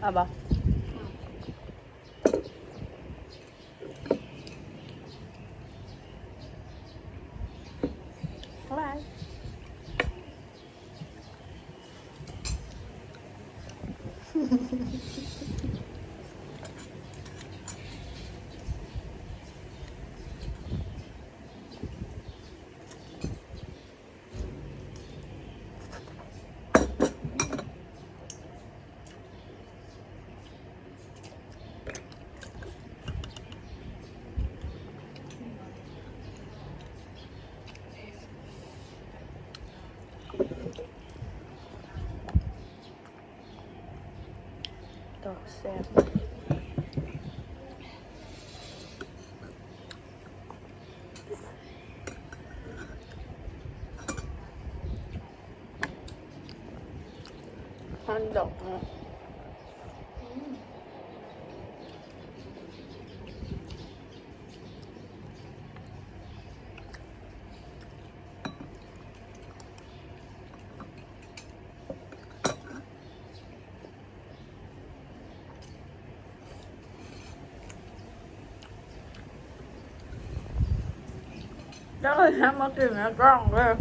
เอาบ่บ๊ายบายดอกแซ่บมันดอกเนาะแล้วเลยนะมากินนะกล้องเลย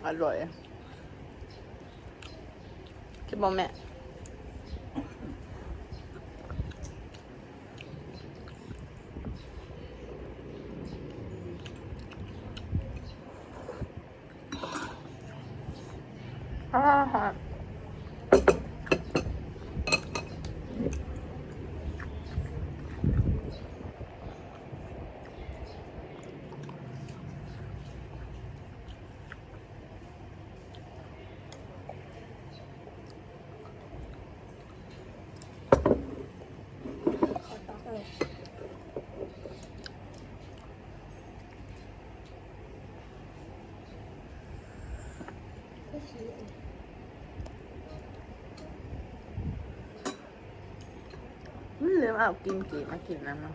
อร่อยคิดบอกแม่ฮ่าไม่ลืมเอากิมจิมากินนะมั้ง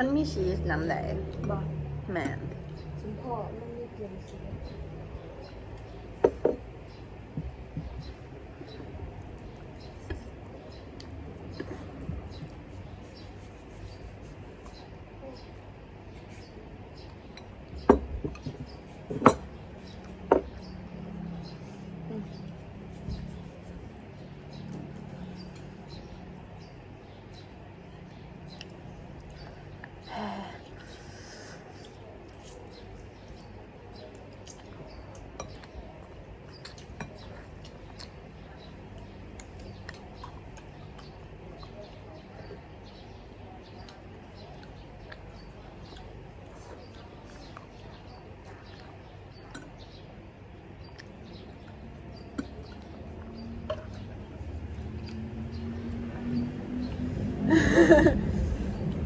มันมีชีสน้ำไหลบอกแมนสมพ่อมันมีเกลือสี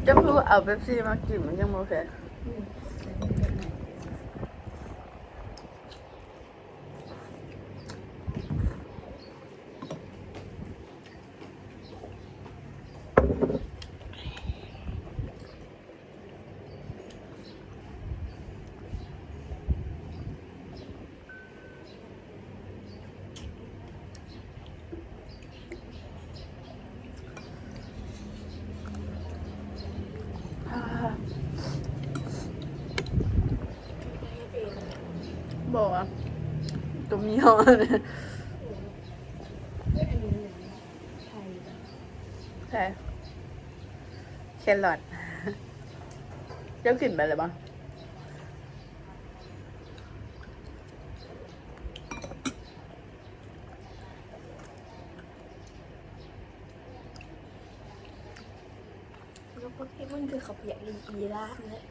จะพูดเอาเป๊ปซี่มากินมันยังโอเคบอกว่าตัวมีห้อเนี่ยใช่แครอทเจ้ากลิ่นไปเลยบ้าง ขี่ละเนี่ย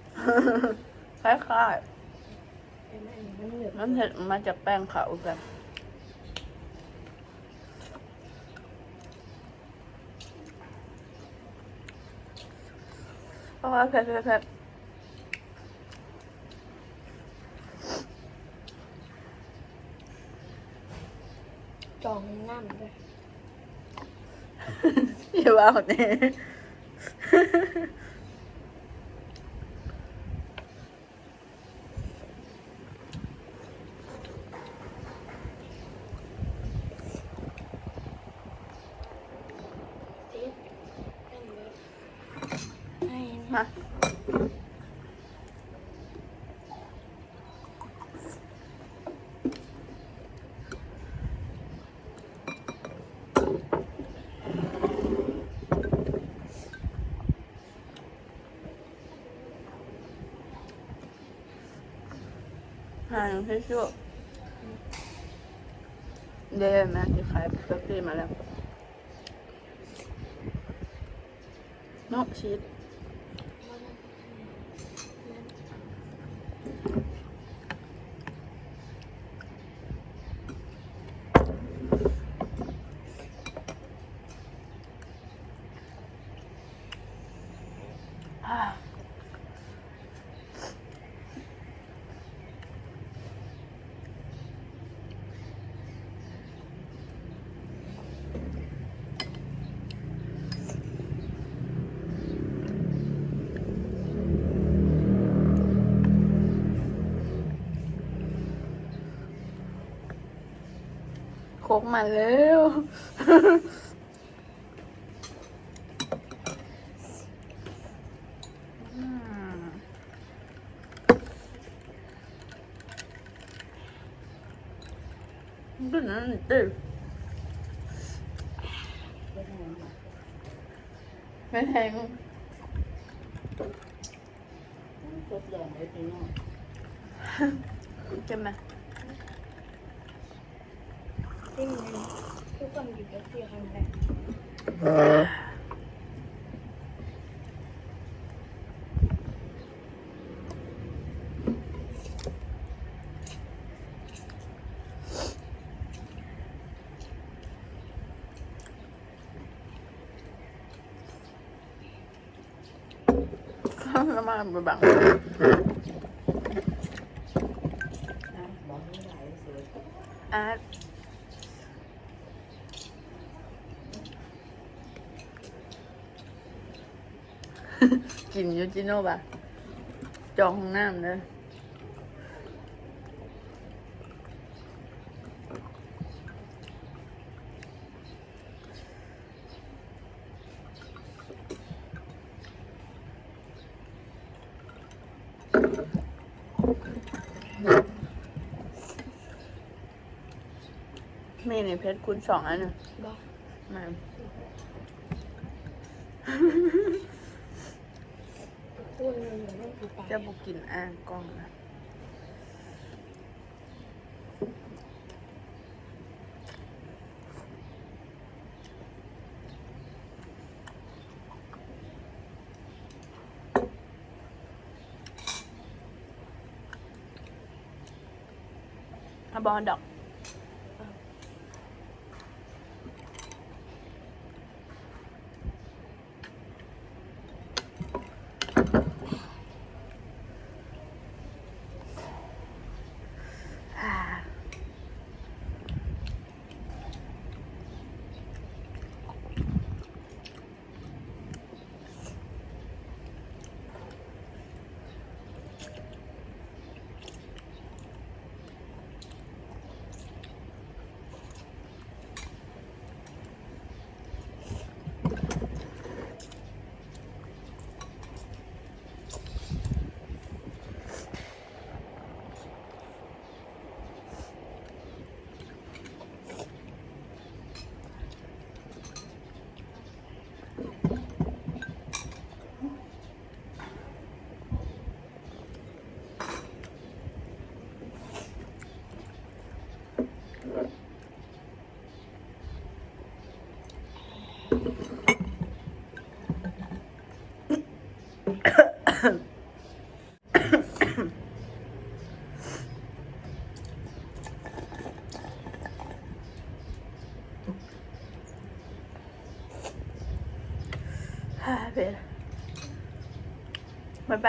คล้าย ไอ้นั่นมันเหลือ ๆมันเห็ดมาจากแป้งขาวกันเพราะว่าเผ็ดจองง่ามเลย อย่าว่าเนี่ย เซ็ตนั่นเลยให้ มา หาให้ชั่วเดี๋ยวแม่จะขายเป๊ปซี่มาแล้วนอกชีสโคกมาแล้ว ก็นั่นเต้ไม่แทง ทดลองไว้ที่นอก ใช่ไหม ที่มันทุกคนอยู่กับที่ครั้งแรก แล้วมาบัง นะบอกไม่ได้เสือ อาร์ตกินยูจิโน่ป่ะจองห้องน้ำเลยมีในเพชรคูณ2อันน่ะ บอก มา ตัวนึงมันคือปลา จะบุกินอ่างกล้องนะอะบอลดอก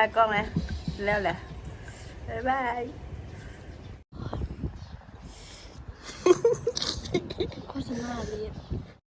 ายกล้องนะแล้วแหละบ๊ายบาย โฆษณาเลย